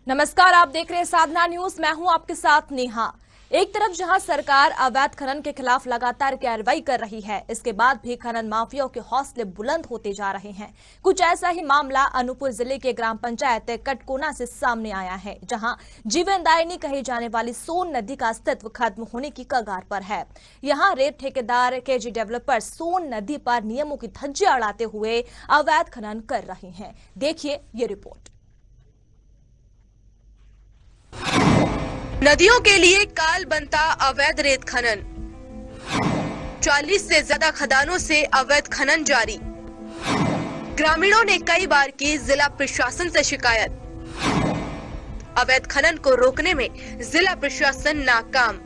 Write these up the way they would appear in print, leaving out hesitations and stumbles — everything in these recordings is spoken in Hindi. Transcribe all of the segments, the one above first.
नमस्कार, आप देख रहे हैं साधना न्यूज। मैं हूं आपके साथ नेहा। एक तरफ जहां सरकार अवैध खनन के खिलाफ लगातार कार्रवाई कर रही है, इसके बाद भी खनन माफियाओं के हौसले बुलंद होते जा रहे हैं। कुछ ऐसा ही मामला अनूपपुर जिले के ग्राम पंचायत कटकोना से सामने आया है, जहां जीवनदायिनी कही जाने वाली सोन नदी का अस्तित्व खत्म होने की कगार पर है। यहां रेत ठेकेदार केजी डेवलपर सोन नदी पर नियमों की धज्जियां उड़ाते हुए अवैध खनन कर रहे हैं। देखिए ये रिपोर्ट। नदियों के लिए काल बनता अवैध रेत खनन। 40 से ज्यादा खदानों से अवैध खनन जारी। ग्रामीणों ने कई बार की जिला प्रशासन से शिकायत। अवैध खनन को रोकने में जिला प्रशासन नाकाम।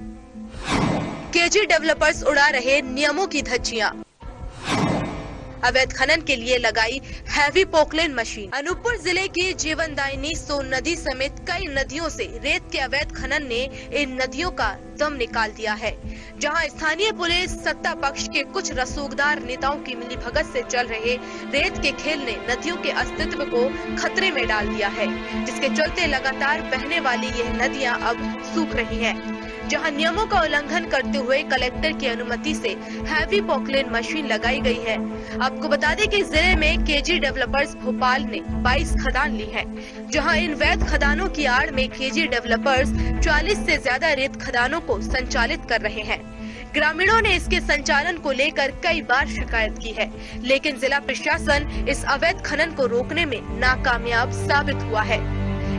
केजी डेवलपर्स उड़ा रहे नियमों की धज्जियां। अवैध खनन के लिए लगाई हैवी पोकलेन मशीन। अनूपपुर जिले की जीवनदायिनी सोन नदी समेत कई नदियों से रेत के अवैध खनन ने इन नदियों का दम निकाल दिया है। जहां स्थानीय पुलिस सत्ता पक्ष के कुछ रसूखदार नेताओं की मिलीभगत से चल रहे रेत के खेल ने नदियों के अस्तित्व को खतरे में डाल दिया है, जिसके चलते लगातार बहने वाली यह नदियां अब सूख रही हैं। जहां नियमों का उल्लंघन करते हुए कलेक्टर की अनुमति से हैवी पोकलेन मशीन लगाई गई है। आपको बता दें कि जिले में केजी डेवलपर्स भोपाल ने 22 खदान ली है, जहां इन वैध खदानों की आड़ में केजी डेवलपर्स 40 से ज्यादा रेत खदानों को संचालित कर रहे हैं। ग्रामीणों ने इसके संचालन को लेकर कई बार शिकायत की है, लेकिन जिला प्रशासन इस अवैध खनन को रोकने में नाकामयाब साबित हुआ है।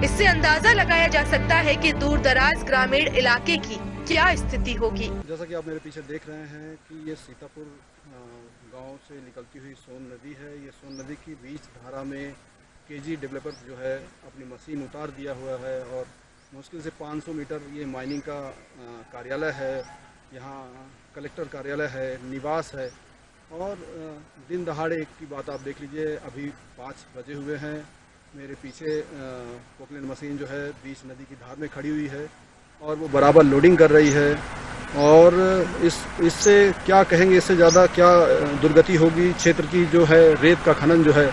इससे अंदाजा लगाया जा सकता है कि दूर दराज ग्रामीण इलाके की क्या स्थिति होगी। जैसा कि आप मेरे पीछे देख रहे हैं कि ये सीतापुर गांव से निकलती हुई सोन नदी है। ये सोन नदी की बीच धारा में केजी डेवलपर जो है अपनी मशीन उतार दिया हुआ है और मुश्किल से 500 मीटर ये माइनिंग का कार्यालय है, यहाँ कलेक्टर कार्यालय है, निवास है। और दिन दहाड़े की बात आप देख लीजिए, अभी 5 बजे हुए हैं। मेरे पीछे पोकलेन मशीन जो है बीच नदी की धार में खड़ी हुई है और वो बराबर लोडिंग कर रही है। और इससे क्या कहेंगे, इससे ज़्यादा क्या दुर्गति होगी क्षेत्र की। जो है रेत का खनन जो है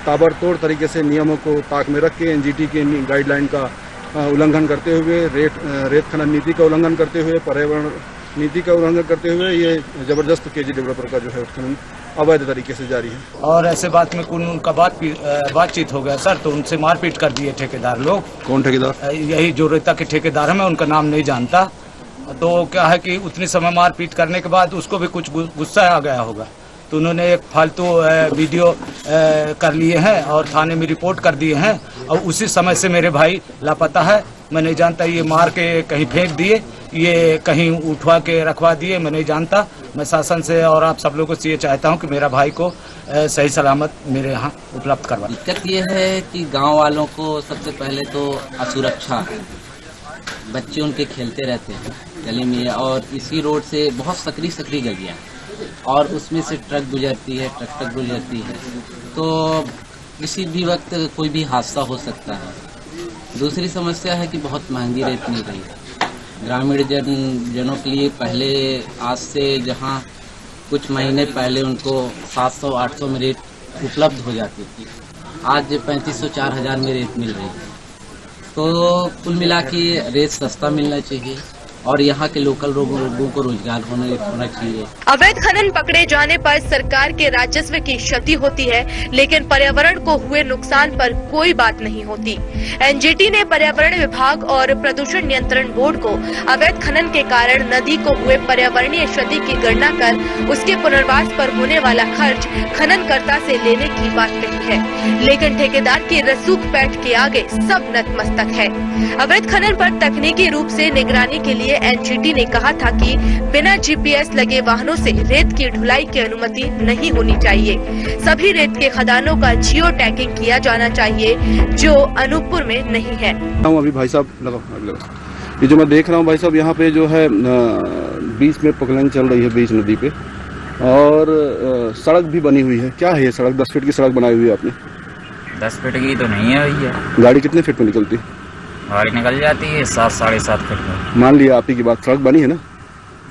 ताबड़तोड़ तरीके से नियमों को ताक में रख के एनजीटी के गाइडलाइन का उल्लंघन करते हुए, रेत खनन नीति का उल्लंघन करते हुए, पर्यावरण नीति का उल्लंघन करते हुए ये जबरदस्त केजी डेवलपर का जो है खनन अवैध तरीके से जारी है। और ऐसे बात में उनका बातचीत हो गया सर, तो उनसे मारपीट कर दिए ठेकेदार लोग। कौन ठेकेदार? यही जो रेता के ठेकेदार है, मैं उनका नाम नहीं जानता। तो क्या है कि उतनी समय मारपीट करने के बाद उसको भी कुछ गुस्सा आ गया होगा, तो उन्होंने एक फालतू वीडियो कर लिए हैं और थाने में रिपोर्ट कर दिए हैं। और उसी समय से मेरे भाई लापता है। मैं नहीं जानता, ये मार के कहीं फेंक दिए, ये कहीं उठवा के रखवा दिए, मैं नहीं जानता। मैं शासन से और आप सब लोगों से ये चाहता हूँ कि मेरा भाई को सही सलामत मेरे यहाँ उपलब्ध करवा। दिक्कत ये है कि गांव वालों को सबसे पहले तो असुरक्षा है। बच्चे उनके खेलते रहते हैं गली में, और इसी रोड से बहुत सकरी गलियाँ और उसमें से ट्रक गुजरती है, ट्रक गुजरती है, तो किसी भी वक्त कोई भी हादसा हो सकता है। दूसरी समस्या है कि बहुत महंगी रेत मिल रही है ग्रामीण जनों के लिए। पहले आज से जहां कुछ महीने पहले उनको 700-800 में रेत उपलब्ध हो जाती थी, आज 3500-4000 में रेत मिल रही है। तो कुल मिला के रेत सस्ता मिलना चाहिए और यहाँ के लोकल लोगों को रोजगार होना चाहिए। अवैध खनन पकड़े जाने पर सरकार के राजस्व की क्षति होती है, लेकिन पर्यावरण को हुए नुकसान पर कोई बात नहीं होती। एनजीटी ने पर्यावरण विभाग और प्रदूषण नियंत्रण बोर्ड को अवैध खनन के कारण नदी को हुए पर्यावरणीय क्षति की गणना कर उसके पुनर्वास पर होने वाला खर्च खननकर्ता से लेने की बात कही है, लेकिन ठेकेदार की रसूख पैठ के आगे सब नतमस्तक है। अवैध खनन पर तकनीकी रूप से निगरानी के लिए एनजीटी ने कहा था कि बिना जीपीएस लगे वाहनों से रेत की ढुलाई की अनुमति नहीं होनी चाहिए। सभी रेत के खदानों का जियो टैगिंग किया जाना चाहिए, जो अनूपपुर में नहीं है। अभी भाई साहब लगा ये जो मैं देख रहा हूँ भाई साहब, यहाँ पे जो है बीच में पोकलेन चल रही है बीच नदी पे, और सड़क भी बनी हुई है। क्या है ये सड़क? 10 फीट की सड़क बनाई हुई है आपने? 10 फीट की तो नहीं है भैया। गाड़ी कितने फीट में निकलती है? गाड़ी निकल जाती है 7-7.5 फीट में। मान लिया आप ही की बात, सड़क बनी है ना?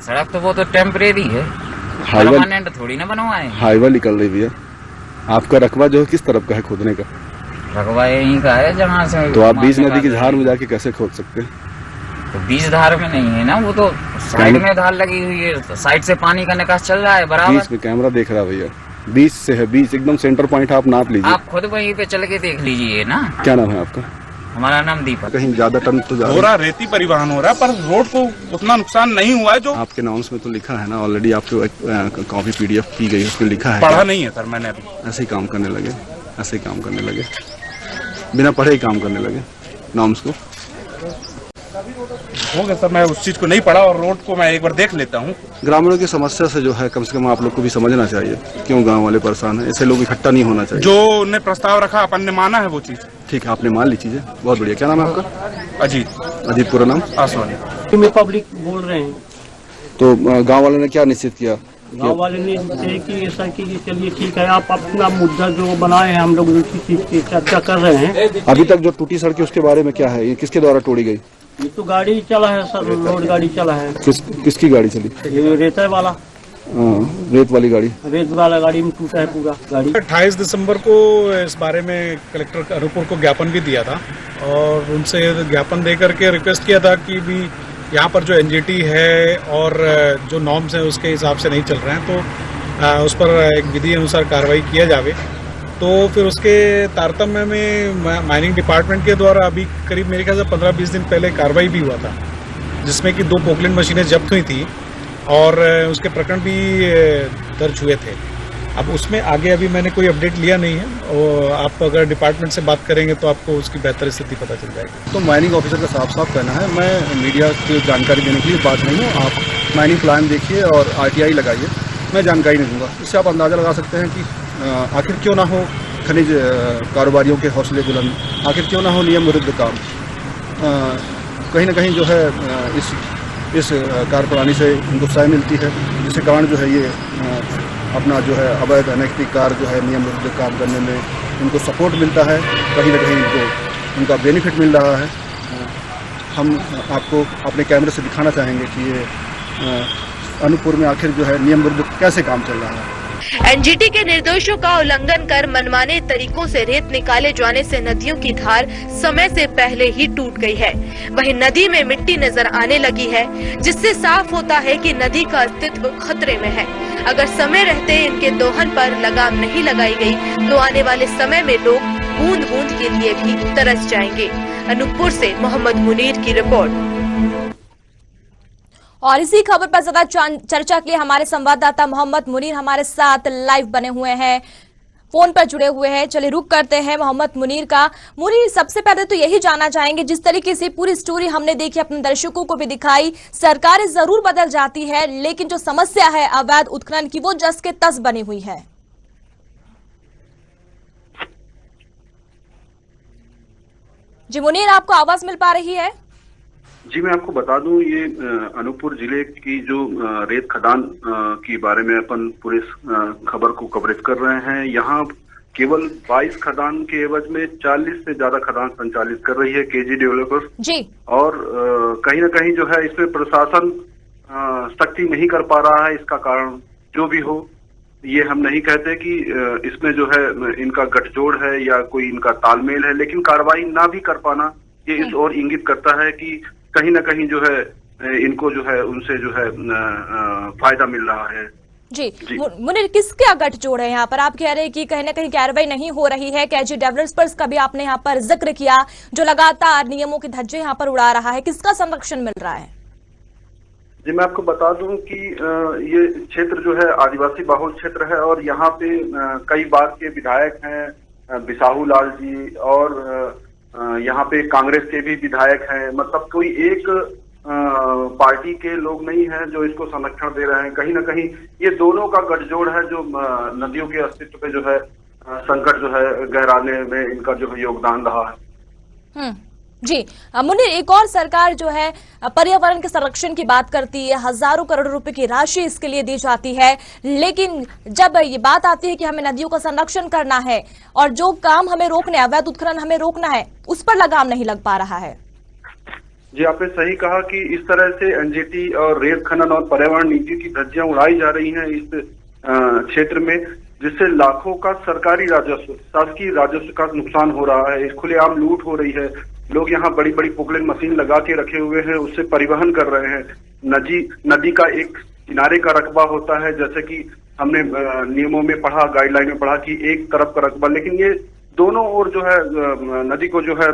सड़क तो वो तो टेम्परेरी है, परमानेंट थोड़ी ना बनवाए। हाईवे निकल रही भैया। आपका रकबा जो है किस तरफ का है खोदने का? रकबा यहीं का है जहाँ से। तो आप बीच नदी की धार में जाके कैसे खोद सकते हैं? तो बीच धार में नहीं है ना, वो तो साइड में धार लगी हुई है, तो साइड से पानी का निकास चल रहा है बराबर। बीच में कैमरा देख रहा है भैया, बीच से है, बीच एकदम सेंटर पॉइंट आप नाप लीजिए। आप खुद वहीं पे चल के देख लीजिए ना। क्या नाम है आपका? हमारा नाम दीपक। कहीं ज्यादा टन तो हो रहा, रेती परिवहन हो रहा, पर रोड को उतना नुकसान नहीं हुआ है जो आपके नाउंस में तो लिखा है ना ऑलरेडी, आपको एक कॉपी पीडीएफ की गई, उसमें लिखा है। पढ़ा नहीं है सर मैंने अभी। ऐसे ही काम करने लगे, ऐसे ही काम करने लगे, बिना पढ़े ही काम करने लगे नाउंस को। हो गया सर, मैं उस चीज को नहीं पढ़ा और रोड को मैं एक बार देख लेता हूँ। ग्रामीणों की समस्या से जो है कम से कम आप लोग को भी समझना चाहिए, क्यों गांव वाले परेशान हैं, ऐसे लोग इकट्ठा नहीं होना चाहिए। जो उन्हें प्रस्ताव रखा अपन ने माना है वो चीज। ठीक है, आपने मान ली चीजें, बहुत बढ़िया। क्या नाम है आपका? अजीत। अजीत, पूरा नाम? आसवानी। में पब्लिक बोल रहे हैं, तो गांव वालों ने क्या निश्चित किया? गाँव वाले ने बताया कि ऐसा कि चलिए ठीक है, आप अपना मुद्दा जो बनाए हैं हम लोग उसी चीज की चर्चा कर रहे हैं। अभी तक जो टूटी सड़क है उसके बारे में क्या है, ये किसके द्वारा तोड़ी गई? ये तो गाड़ी चला है सर, रोड गाड़ी चला है। किसकी गाड़ी चली? ये रेता वाला, रेत वाली गाड़ी, रेत वाला गाड़ी में टूटा है पूरा गाड़ी। 28 दिसंबर को इस बारे में कलेक्टर अनूपपुर को ज्ञापन भी दिया था और उनसे ज्ञापन दे करके रिक्वेस्ट किया था कि भी यहाँ पर जो एनजीटी है और जो नॉर्म्स हैं उसके हिसाब से नहीं चल रहे हैं, तो उस पर एक विधि अनुसार कार्रवाई किया जावे। तो फिर उसके तारतम्य में माइनिंग डिपार्टमेंट के द्वारा अभी करीब मेरे ख्याल से 15-20 दिन पहले कार्रवाई भी हुआ था, जिसमें कि 2 पोकलैंड मशीनें जब्त हुई थी और उसके प्रकरण भी दर्ज हुए थे। अब उसमें आगे अभी मैंने कोई अपडेट लिया नहीं है, और आप अगर डिपार्टमेंट से बात करेंगे तो आपको उसकी बेहतर स्थिति पता चल जाएगी। तो माइनिंग ऑफिसर का साफ साफ कहना है, मैं मीडिया की जानकारी देने के लिए बात नहीं हूँ। आप माइनिंग प्लान देखिए और RTI लगाइए, मैं जानकारी नहीं दूंगा। इससे आप अंदाज़ा लगा सकते हैं कि आखिर क्यों ना हो खनिज कारोबारियों के हौसले बुलंद, आखिर क्यों ना हो नियम विरुद्ध काम। कहीं ना कहीं जो है इस कार्यप्रणाली से इनको सहाय मिलती है, जिसके कारण जो है ये अपना जो है अवैध अनैतिक कार्य जो है नियम विरुद्ध काम करने में इनको सपोर्ट मिलता है, कहीं ना कहीं इनको उनका बेनिफिट मिल रहा है। हम आपको अपने कैमरे से दिखाना चाहेंगे कि ये अनूपपुर में आखिर जो है नियम विरुद्ध कैसे काम चल रहा है। एनजीटी के निर्देशों का उल्लंघन कर मनमाने तरीकों से रेत निकाले जाने से नदियों की धार समय से पहले ही टूट गई है। वहीं नदी में मिट्टी नजर आने लगी है, जिससे साफ होता है कि नदी का अस्तित्व खतरे में है। अगर समय रहते इनके दोहन पर लगाम नहीं लगाई गई तो आने वाले समय में लोग बूंद बूंद के लिए भी तरस जाएंगे। अनूपपुर से मोहम्मद मुनीर की रिपोर्ट। और इसी खबर पर ज्यादा चर्चा के लिए हमारे संवाददाता मोहम्मद मुनीर हमारे साथ लाइव बने हुए हैं, फोन पर जुड़े हुए हैं। चलिए रुक करते हैं मोहम्मद मुनीर का। मुनीर, सबसे पहले तो यही जानना चाहेंगे, जिस तरीके से पूरी स्टोरी हमने देखी, अपने दर्शकों को भी दिखाई, सरकारें जरूर बदल जाती है लेकिन जो समस्या है अवैध उत्खनन की वो जस के तस बनी हुई है। जी मुनीर, आपको आवाज मिल पा रही है? जी, मैं आपको बता दूं, ये अनूपपुर जिले की जो रेत खदान के बारे में अपन पूरे खबर को कवरेज कर रहे हैं। यहाँ केवल 22 खदान के एवज में 40 से ज्यादा खदान संचालित कर रही है केजी डेवलपर्स जी। और कहीं ना कहीं जो है इसमें प्रशासन सख्ती नहीं कर पा रहा है। इसका कारण जो भी हो, ये हम नहीं कहते कि इसमें जो है इनका गठजोड़ है या कोई इनका तालमेल है, लेकिन कार्रवाई ना भी कर पाना ये इस ओर इंगित करता है कि कहीं ना कहीं जो है इनको जो है उनसे जो है फायदा मिल रहा है। जी, मुनीर, किसका गठजोड़ है यहाँ पर? आप कह रहे हैं कि कहीं ना कहीं कार्रवाई नहीं हो रही है। केजी डेवलपर्स का भी आपने यहाँ पर जिक्र किया, जो लगातार नियमों के धज्जे यहाँ पर उड़ा रहा है। किसका संरक्षण मिल रहा है? जी, मैं आपको बता दूं कि ये क्षेत्र जो है आदिवासी बहुल क्षेत्र है और यहाँ पे कई बार के विधायक हैं, बिसाहू लाल जी, और यहाँ पे कांग्रेस के भी विधायक हैं। मतलब कोई एक पार्टी के लोग नहीं हैं जो इसको संरक्षण दे रहे हैं। कहीं ना कहीं ये दोनों का गठजोड़ है जो नदियों के अस्तित्व पे जो है संकट जो है गहराने में इनका जो है योगदान रहा है। जी मुनीर, एक और सरकार जो है पर्यावरण के संरक्षण की बात करती है, हजारों करोड़ रुपए की राशि इसके लिए दी जाती है, लेकिन जब ये बात आती है कि हमें नदियों का संरक्षण करना है और जो काम हमें रोकने, अवैध उत्खनन हमें रोकना है, उस पर लगाम नहीं लग पा रहा है। जी, आपने सही कहा कि इस तरह से एनजीटी और रेत खनन और पर्यावरण नीति की धज्जियां उड़ाई जा रही हैं इस क्षेत्र में। जिससे लाखों का सरकारी राजस्व, शासकीय राजस्व का नुकसान हो रहा है। खुलेआम लूट हो रही है। लोग यहाँ बड़ी बड़ी पोकलेन मशीन लगा के रखे हुए हैं, उससे परिवहन कर रहे हैं। नदी का एक किनारे का रकबा होता है, जैसे कि हमने नियमों में पढ़ा, गाइडलाइन में पढ़ा कि एक तरफ का रकबा, लेकिन ये दोनों ओर जो है नदी को जो है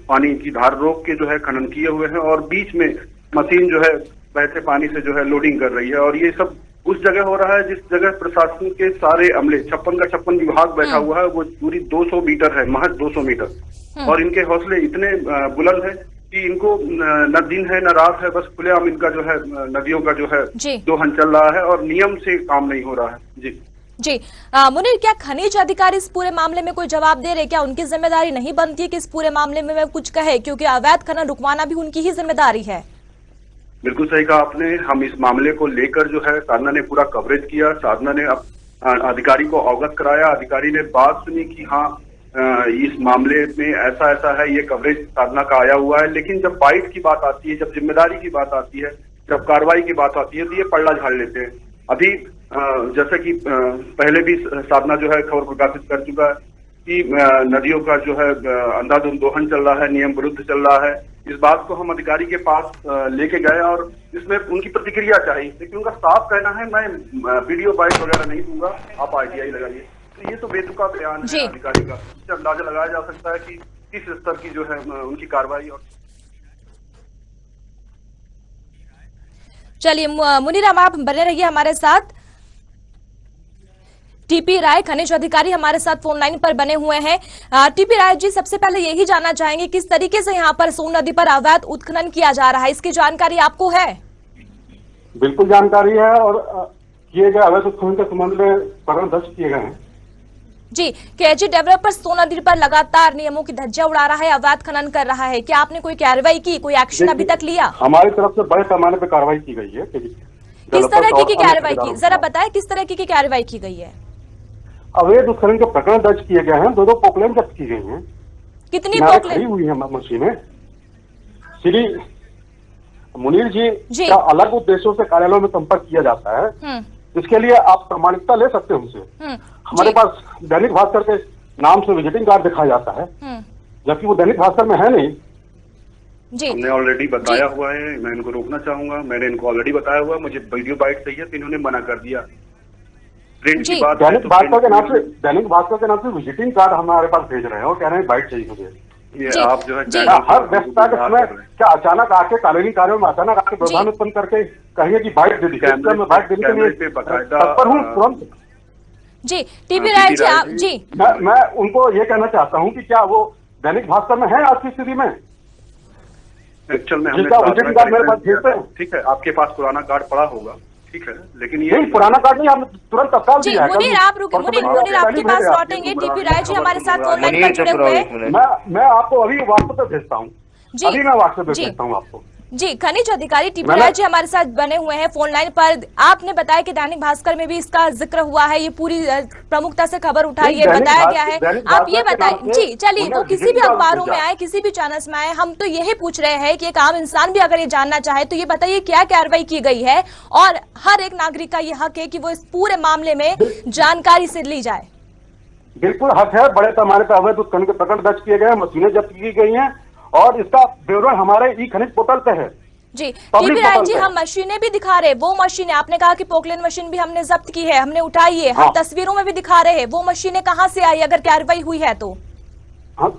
पानी की धार रोक के जो है खनन किए हुए हैं और बीच में मशीन जो है बहते पानी से जो है लोडिंग कर रही है। और ये सब उस जगह हो रहा है जिस जगह प्रशासन के सारे अमले 56 विभाग बैठा हुआ है, वो दूरी 200 मीटर है, महज 200 मीटर। और इनके हौसले इतने बुलंद है कि इनको न दिन है न रात है, बस खुलेआम इनका जो है नदियों का जो है दोहन चल रहा है और नियम से काम नहीं हो रहा है। जी मुनीर, क्या खनिज अधिकारी इस पूरे मामले में कोई जवाब दे रहे? क्या उनकी जिम्मेदारी नहीं बनती है कि इस पूरे मामले में कुछ कहे, क्योंकि अवैध खनन रुकवाना भी उनकी ही जिम्मेदारी है? बिल्कुल सही कहा आपने। हम इस मामले को लेकर जो है साधना ने पूरा कवरेज किया। साधना ने अधिकारी को अवगत कराया। अधिकारी ने बात सुनी कि हाँ इस मामले में ऐसा ऐसा है, ये कवरेज साधना का आया हुआ है। लेकिन जब बाइट की बात आती है, जब जिम्मेदारी की बात आती है, जब कार्रवाई की बात आती है, तो ये पलड़ा झाड़ लेते हैं। अभी जैसे कि पहले भी साधना जो है खबर प्रकाशित कर चुका है कि नदियों का जो है अंधाधुंध दोहन चल रहा है, नियम विरुद्ध चल रहा है। इस बात को हम अधिकारी के पास लेके गए और इसमें उनकी प्रतिक्रिया चाहिए, लेकिन उनका साफ कहना है मैं वीडियो बाइट वगैरह नहीं दूंगा, आप आरटीआई लगाइए। तो ये तो बेतुका बयान है अधिकारी का। इससे अंदाजा लगाया जा सकता है कि किस स्तर की जो है उनकी कार्रवाई। और चलिए मुनीर, आप बने रहिए हमारे साथ। टीपी राय खनिज अधिकारी हमारे साथ फोन लाइन पर बने हुए हैं। टीपी राय जी, सबसे पहले यही जानना चाहेंगे किस तरीके से यहाँ पर सोन नदी पर अवैध उत्खनन किया जा रहा है, इसकी जानकारी आपको है? बिल्कुल जानकारी है और किए गए अवैध उत्खनन के संबंध में प्रकरण दर्ज किए गए हैं। जी, केजी डेवलपर सोन नदी पर लगातार नियमों की धज्जियां उड़ा रहा है, अवैध खनन कर रहा है। क्या आपने कोई कार्रवाई की, कोई एक्शन अभी तक लिया? हमारी तरफ से बड़े पैमाने पर कार्रवाई की गई है। किस तरह की कार्रवाई की, जरा बताएं किस तरह की कार्रवाई की गई है? अवैध उत्खनन के प्रकरण दर्ज किए गए हैं, 2 पोकलेन जब्त की गई हैं। कितनी पोकलेन हुई है मशीनें? श्री मुनीर जी का अलग उद्देश्यों से कार्यालयों में संपर्क किया जाता है, इसके लिए आप प्रमाणिकता ले सकते हैं उनसे। हमारे पास दैनिक भास्कर के नाम से विजिटिंग कार्ड दिखाया जाता है, जबकि वो दैनिक भास्कर में है नहीं। हमने ऑलरेडी बताया हुआ है, मैं इनको रोकना चाहूंगा। मैंने इनको ऑलरेडी बताया हुआ, मुझे वीडियो बाइट चाहिए तो इन्होंने मना कर दिया। दैनिक भास्कर के नाम से विजिटिंग कार्ड हमारे पास भेज रहे हैं और कह रहे हैं बाइट चाहिए मुझे। ये आप जो है हर व्यस्तता के समय क्या अचानक आके कानूनी कार्यों में अचानक आके व्यवधान उत्पन्न करके कहिए कि बाइट दे दीजिए, मैं बाइट देने के लिए तत्पर हूँ तुरंत। जी टीपी राय जी, आप जी मैं उनको ये कहना चाहता हूँ कि क्या वो दैनिक भास्कर में है आज की स्थिति में? एक्चुअल में जिसका विजिटिंग कार्ड मेरे पास भेजते हैं। ठीक है, आपके पास पुराना कार्ड पड़ा होगा, ठीक है, लेकिन ये पुराना कार्ड नहीं, हम तुरंत तत्काल दिया है। मुनीर आप रुके, मुनीर आपके पास लौटेंगे। टीपी राय जी हमारे साथ फोन लाइन पर जुड़े हुए हैं। मैं आपको अभी व्हाट्सएप पे भेजता हूँ, अभी मैं व्हाट्सएप पे भेजता हूँ आपको। जी, खनिज अधिकारी टीपी राय जी हमारे साथ बने हुए हैं फोन लाइन पर। आपने बताया कि दैनिक भास्कर में भी इसका जिक्र हुआ है, ये पूरी प्रमुखता से खबर उठाई है, बताया गया है। आप ये बताइए जी, चलिए वो किसी भी अखबारों में आए, किसी भी चैनल्स में आए, हम तो यही पूछ रहे हैं कि एक आम इंसान भी अगर ये जानना चाहे तो ये बताइए क्या कार्रवाई की गई है, और हर एक नागरिक का ये हक है कि वो इस पूरे मामले में जानकारी से ली जाए। बिल्कुल हक है। बड़े पैमाने पर अवैध उत्खनन के प्रकरण दर्ज किए गए, मशीनें जब्त की गई हैं और इसका विवरण हमारे ई खनिज पोर्टल पे है। जी टीपी राय जी, हम मशीनें भी दिखा रहे हैं, वो मशीनें आपने कहा कि पोकलेन मशीन भी हमने जब्त की है, हमने उठाई है, हम तस्वीरों में भी दिखा रहे हैं, वो मशीनें कहाँ से आई अगर कार्रवाई हुई है तो?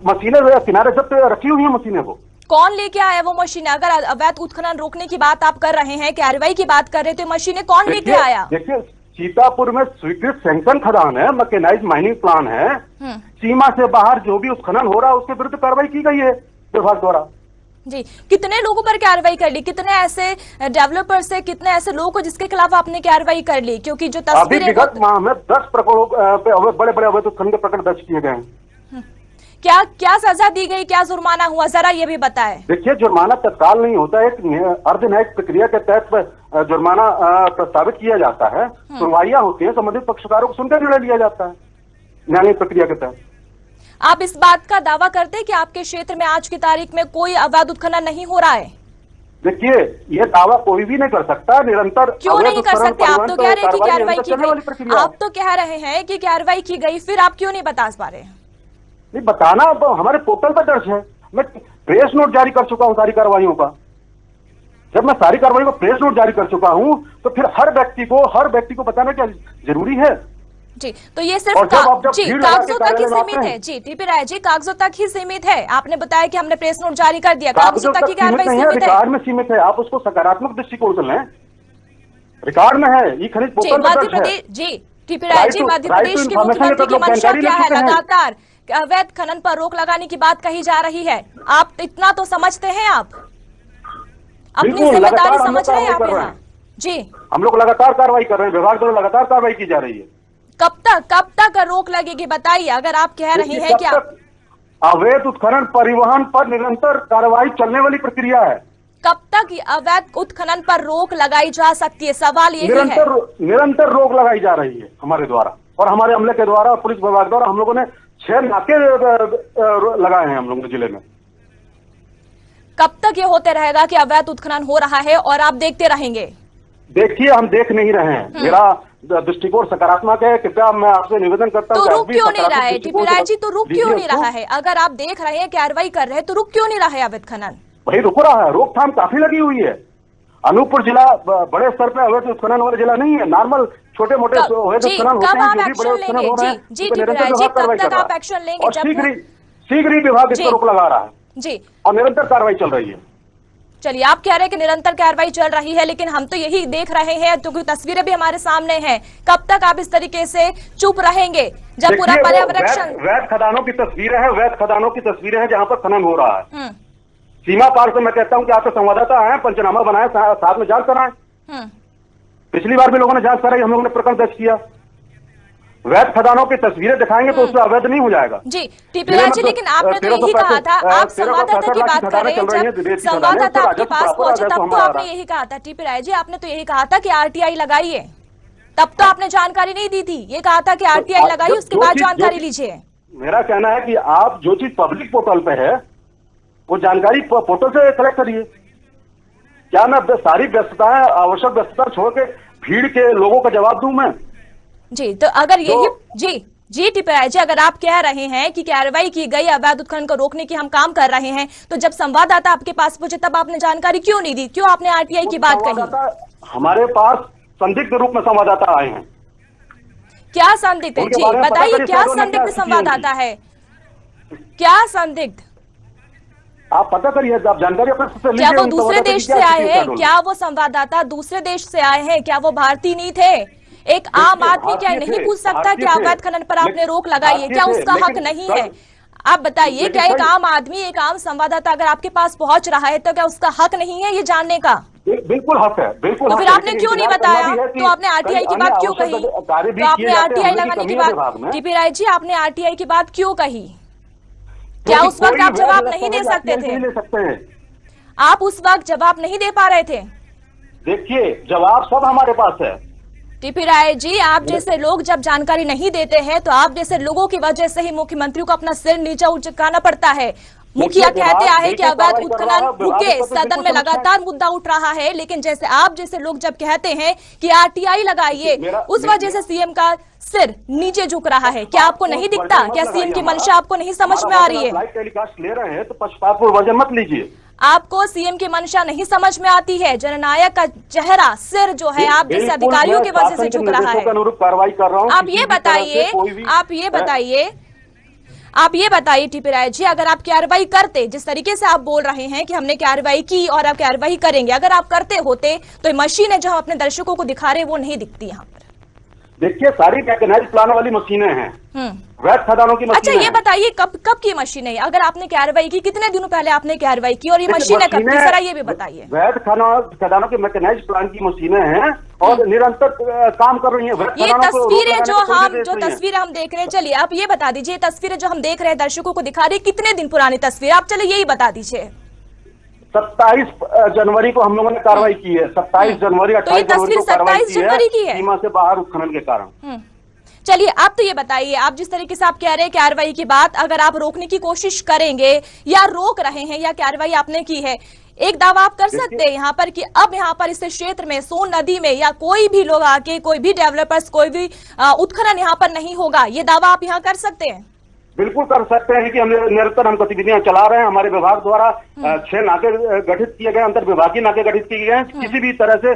मशीनें किनारे जब्त रखी हुई है मशीनें। वो कौन लेके आया वो मशीनें? अगर अवैध उत्खनन रोकने की बात आप कर रहे हैं, कार्रवाई की बात कर रहे हैं, तो मशीनें कौन लेके आया? देखिए, सीतापुर में स्वीकृत सैंक्शन खदान है, मैकेनाइज्ड माइनिंग प्लान है, सीमा से बाहर जो भी उत्खनन हो रहा है उसके विरुद्ध कार्रवाई की गई है विभाग द्वारा। जी, कितने लोगों पर कार्रवाई कर ली, कितने ऐसे डेवलपर से, कितने ऐसे लोगों को जिसके खिलाफ आपने कार्रवाई कर ली? क्योंकि जो तस्वीरें विगत माह में 10 प्रकरणों पे बड़े बड़े अवैध उत्खनन के प्रकरण दर्ज किए गए हैं। क्या सजा दी गई, क्या जुर्माना हुआ, जरा ये भी बताएं। देखिए, जुर्माना तत्काल नहीं होता है, एक अर्धन्यायिक प्रक्रिया के तहत जुर्माना प्रस्तावित किया जाता है, सुनवाइयां होती है, संबंधित पक्षकारों को सुनकर निर्णय लिया जाता है न्यायिक प्रक्रिया के तहत। आप इस बात का दावा करते हैं कि आपके क्षेत्र में आज की तारीख में कोई अवैध उत्खनन नहीं हो रहा है? देखिए, ये दावा कोई भी नहीं कर सकता। निरंतर क्यों नहीं कर सकते? आप तो कह रहे हैं कि कार्रवाई की गई, आप तो कह रहे हैं कि कार्रवाई की गई, फिर आप क्यों नहीं बता पा रहे हैं? नहीं बताना, हमारे पोर्टल पर दर्ज है। मैं प्रेस नोट जारी कर चुका हूँ सारी कार्रवाइयों का। जब मैं सारी कार्रवाई को प्रेस नोट जारी कर चुका हूँ तो फिर हर व्यक्ति को बताना क्या जरूरी है? जी, तो ये सिर्फ कागजों तक ही सीमित है। जी टीपी राय जी, कागजों तक ही सीमित है। आपने बताया कि हमने प्रेस नोट जारी कर दिया, कागजों तक की कार्रवाई सीमित है, रिकॉर्ड में सीमित है। आप उसको सकारात्मक दृष्टिकोण से लें, रिकॉर्ड में है, ये खनिज पोर्टल पर दर्ज है। जी टीपी राय जी, मध्य प्रदेश के मुख्यमंत्री की मंशा क्या है? लगातार अवैध खनन पर रोक लगाने की बात कही जा रही है। आप इतना तो समझते हैं, आप अपनी जिम्मेदारी समझ रहे हैं आप यहाँ? जी, हम लोग लगातार कार्रवाई कर रहे हैं, विभाग द्वारा लगातार कार्रवाई की जा रही है। कब तक रोक लगेगी बताइए? अगर आप कह रहे हैं कि आप अवैध उत्खनन परिवहन पर निरंतर कार्रवाई चलने वाली प्रक्रिया है। कब तक अवैध उत्खनन पर रोक लगाई जा सकती है? सवाल यही है। निरंतर रोक लगाई जा रही है हमारे द्वारा और हमारे अमले के द्वारा, पुलिस विभाग द्वारा। हम लोगों ने 6 नाके लगाए हैं हम लोगों ने जिले में। कब तक ये होते रहेगा कि अवैध उत्खनन हो रहा है और आप देखते रहेंगे? देखिए, हम देख नहीं रहे हैं। मेरा दृष्टिकोण सकारात्मक है। कृपया मैं आपसे निवेदन करता हूं, तो रुक क्यों नहीं रहा है टीपी राय जी? तो रुक क्यों नहीं रहा है? अगर आप देख रहे हैं, कार्रवाई कर रहे हैं, तो रुक क्यों नहीं रहा है अवैध खनन? वही रुक रहा है, रोकथाम काफी लगी हुई है। अनूपपुर जिला बड़े स्तर पे अवैध उत्खनन वाला जिला नहीं है। नॉर्मल छोटे मोटे अवैध उत्खनन होते हैं, आप एक्शन लेंगे? जी टीपी राय जी, कब तक आप एक्शन लेंगे? शीघ्र ही विभाग इस पर रोक लगा रहा है जी, और निरंतर कार्रवाई चल रही है। चलिए, आप कह रहे हैं कि निरंतर कार्रवाई चल रही है, लेकिन हम तो यही देख रहे हैं, तो कोई तस्वीरें भी हमारे सामने हैं। कब तक आप इस तरीके से चुप रहेंगे जब पूरा पर्यावरण? वैध खदानों की तस्वीरें हैं, वैध खदानों की तस्वीरें हैं जहां पर खनन हो रहा है। सीमा पार से मैं कहता हूं कि आपके संवाददाता आए, पंचनामा बनाए, साथ में जांच कराएं। पिछली बार भी लोगों ने जांच कराई, हम लोगों ने प्रकरण दर्ज किया। वैध खदानों की तस्वीरें दिखाएंगे तो उससे अवैध नहीं हो जाएगा। जी टीपी राय जी, लेकिन आपने तो यही कहा था, आप संवाददाता की बात कर रहे हैं, जब संवाददाता आपके पास पहुंचे तब तो आपने यही कहा था। टीपी राय जी, आपने तो यही कहा था कि आरटीआई लगाइए, तब तो आपने जानकारी नहीं दी थी। ये कहा था कि आरटीआई लगाइए, उसके बाद जानकारी लीजिए। मेरा कहना है कि आप जो चीज पब्लिक पोर्टल पे है वो जानकारी पोर्टल से कलेक्ट करिए। क्या मैं सारी व्यस्तताएं, आवश्यक व्यस्तता छोड़ के भीड़ के लोगों का जवाब दूं मैं? जी, तो अगर यही जी टीपी राय जी, अगर आप कह रहे हैं कि कार्रवाई की गई, अवैध उत्खनन को रोकने की हम काम कर रहे हैं, तो जब संवाददाता आपके पास पहुंचे तब आपने जानकारी क्यों नहीं दी? क्यों आपने आरटीआई की बात कही? हमारे पास संदिग्ध रूप में संवाददाता आए हैं। क्या संदिग्ध है? जी बताइए, क्या संदिग्ध संवाददाता है? क्या संदिग्ध? आप पता करिए, आप जानकारी अपने क्या वो दूसरे देश से आए हैं? क्या वो संवाददाता दूसरे देश से आए हैं? क्या वो भारतीय नहीं थे? एक आम आदमी क्या नहीं पूछ सकता कि अवैध खनन पर आपने रोक लगाई है? क्या उसका हक नहीं है? आप बताइए, क्या एक आम आदमी, एक आम संवाददाता अगर आपके पास पहुंच रहा है तो क्या उसका हक नहीं है ये जानने का? बिल्कुल हक है, बिल्कुल। तो फिर आपने क्यों नहीं बताया? तो आपने आरटीआई की बात क्यों कही? तो आपने आरटीआई लगाने की बात, टीपी राय जी, आपने आरटीआई की बात क्यों कही? क्या उस वक्त आप जवाब नहीं दे सकते थे? आप उस वक्त जवाब नहीं दे पा रहे थे? देखिए, जवाब सब हमारे पास है। टीपी राय जी, आप जैसे लोग जब जानकारी नहीं देते हैं तो आप जैसे लोगों की वजह से ही मुख्यमंत्री को अपना सिर नीचा उचकाना पड़ता है। मुखिया कहते हैं कि अवैध उत्खनन रुके, सदन में लगातार मुद्दा उठ रहा है, लेकिन जैसे आप जैसे लोग जब कहते हैं कि आरटीआई लगाइए, उस वजह से सीएम का सिर नीचे झुक रहा है। क्या आपको नहीं दिखता? क्या सीएम की मंशा आपको नहीं समझ में आ रही है? लाइव टेलीकास्ट ले रहे हैं तो पक्षपातपूर्ण वर्जन मत लीजिए। आपको सीएम की मंशा नहीं समझ में आती है? जननायक का चेहरा, सिर जो है आप जैसे अधिकारियों की वजह से झुक रहा है। अनुरूप कार्रवाई कर रहा हूं। आप ये बताइए टीपी राय जी, अगर आप कार्रवाई करते, जिस तरीके से आप बोल रहे हैं कि हमने कार्रवाई की और आप कार्रवाई करेंगे, अगर आप करते होते तो ये मशीनें जो हम अपने दर्शकों को दिखा रहे वो नहीं दिखती यहाँ पर। देखिए, सारी मैकेनाइज्ड प्लान वाली मशीनें हैं, वैध खदानों की मशीनें। अच्छा, ये बताइए कब की मशीन है? अगर आपने कार्रवाई की, कितने दिनों पहले आपने कार्रवाई की और ये मशीनें कब की? जरा ये भी बताइए। वैध खदानों की मैकेनाइज्ड प्लान की मशीनें हैं और निरंतर काम कर रही हैं। ये तस्वीरें जो तस्वीरें हम देख रहे हैं, चलिए आप ये बता दीजिए, तस्वीरें जो हम देख रहे हैं दर्शकों को दिखा रही है, कितने दिन पुरानी तस्वीर? आप चलिए यही बता दीजिए। 27 जनवरी को हम लोगों ने कार्रवाई की है। 27 जनवरी 28 जनवरी को कार्रवाई की है सीमा से बाहर उत्खनन के कारण। चलिए, आप तो ये बताइए, आप जिस तरीके से आप कह रहे हैं कार्रवाई की बात, अगर आप रोकने की कोशिश करेंगे या रोक रहे हैं या कार्रवाई आपने की है, एक दावा आप कर सकते हैं यहाँ पर कि अब यहाँ पर इस क्षेत्र में सोन नदी में या कोई भी लोग आके, कोई भी डेवलपर्स, कोई भी उत्खनन यहाँ पर नहीं होगा, ये दावा आप यहाँ कर सकते हैं? बिल्कुल कर सकते हैं कि हम निरंतर गतिविधियां चला रहे हैं। हमारे विभाग द्वारा 6 नाके गठित किए गए, अंतर विभागीय नाके गठित किए गए हैं। किसी भी तरह से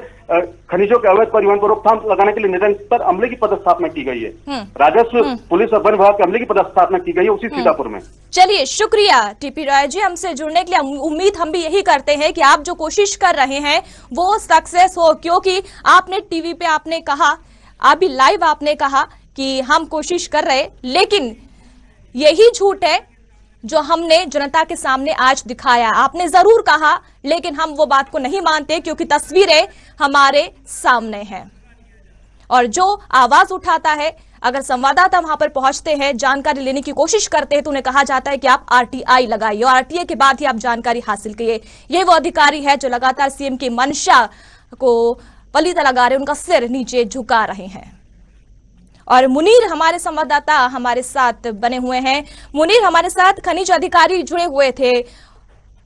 खनिजों के अवैध परिवहन पर रोकथाम लगाने के लिए निरंतर अमले की पदस्थापना की गई है। राजस्व, पुलिस और वन विभाग के अमले की पदस्थापना की गई है उसी सीतापुर में। चलिए, शुक्रिया टीपी रॉय जी हमसे जुड़ने के लिए। उम्मीद हम भी यही करते हैं कि आप जो कोशिश कर रहे हैं वो सक्सेस हो, क्योंकि आपने टीवी पे आपने कहा, अभी लाइव आपने कहा कि हम कोशिश कर रहे, लेकिन यही झूठ है जो हमने जनता के सामने आज दिखाया। आपने जरूर कहा, लेकिन हम वो बात को नहीं मानते क्योंकि तस्वीरें हमारे सामने हैं। और जो आवाज उठाता है, अगर संवाददाता वहां पर पहुंचते हैं, जानकारी लेने की कोशिश करते हैं, तो उन्हें कहा जाता है कि आप आरटीआई लगाइए और आरटीआई के बाद ही आप जानकारी हासिल कीजिए। ये वो अधिकारी है जो लगातार सीएम की मंशा को पलीता लगा रहे, उनका सिर नीचे झुका रहे हैं। और मुनीर हमारे संवाददाता हमारे साथ बने हुए हैं। मुनीर, हमारे साथ खनिज अधिकारी जुड़े हुए थे,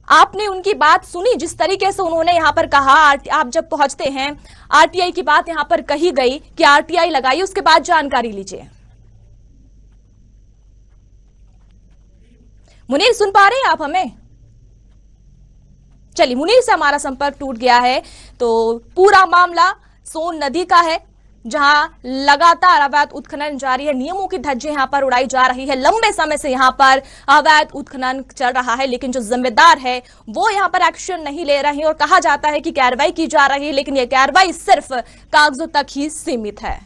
आपने उनकी बात सुनी जिस तरीके से उन्होंने यहाँ पर कहा, आप जब पहुंचते हैं आरटीआई की बात यहाँ पर कही गई कि आरटीआई लगाइए, उसके बाद जानकारी लीजिए। मुनीर, सुन पा रहे हैं आप हमें? चलिए, मुनीर से हमारा संपर्क टूट गया है। तो पूरा मामला सोन नदी का है, जहां लगातार अवैध उत्खनन जारी है, नियमों की धज्जियां यहां पर उड़ाई जा रही है। लंबे समय से यहां पर अवैध उत्खनन चल रहा है, लेकिन जो जिम्मेदार है वो यहां पर एक्शन नहीं ले रहे हैं और कहा जाता है कि कार्रवाई की जा रही है, लेकिन ये कार्रवाई सिर्फ कागजों तक ही सीमित है।